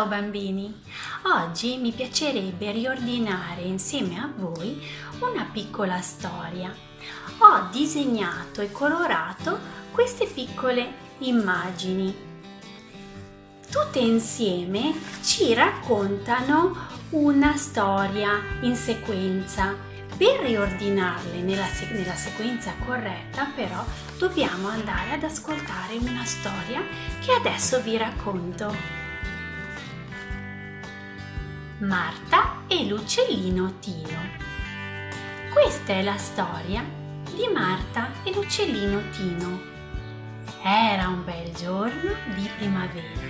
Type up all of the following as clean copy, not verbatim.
Ciao bambini! Oggi mi piacerebbe riordinare insieme a voi una piccola storia. Ho disegnato e colorato queste piccole immagini. Tutte insieme ci raccontano una storia in sequenza. Per riordinarle nella sequenza corretta, però, dobbiamo andare ad ascoltare una storia che adesso vi racconto. Marta e l'uccellino Tino. Questa è la storia di Marta e l'uccellino Tino. Era un bel giorno di primavera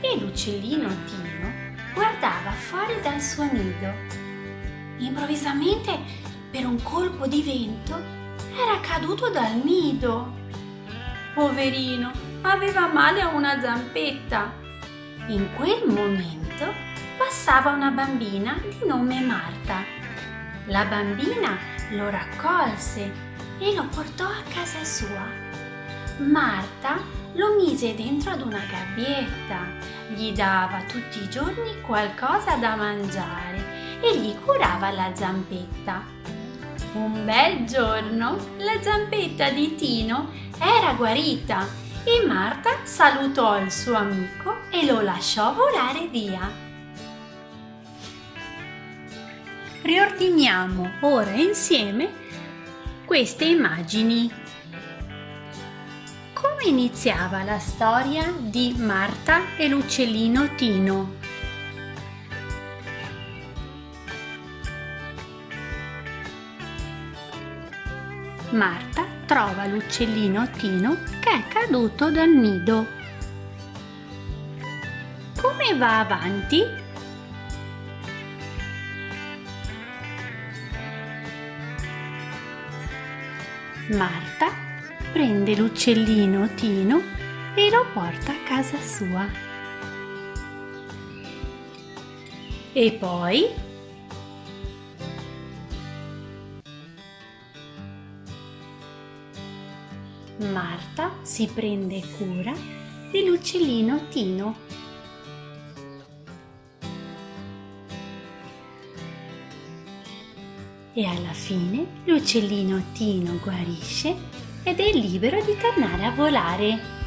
e l'uccellino Tino guardava fuori dal suo nido. Improvvisamente, per un colpo di vento, era caduto dal nido. Poverino, aveva male a una zampetta. In quel momento passava una bambina di nome Marta. La bambina lo raccolse e lo portò a casa sua. Marta lo mise dentro ad una gabbietta, gli dava tutti i giorni qualcosa da mangiare e gli curava la zampetta. Un bel giorno la zampetta di Tino era guarita e Marta salutò il suo amico e lo lasciò volare via. Riordiniamo ora insieme queste immagini. Come iniziava la storia di Marta e l'uccellino Tino? Marta trova l'uccellino Tino che è caduto dal nido. Come va avanti? Marta prende l'uccellino Tino e lo porta a casa sua. E poi Marta si prende cura dell'uccellino Tino. E alla fine l'uccellino Tino guarisce ed è libero di tornare a volare.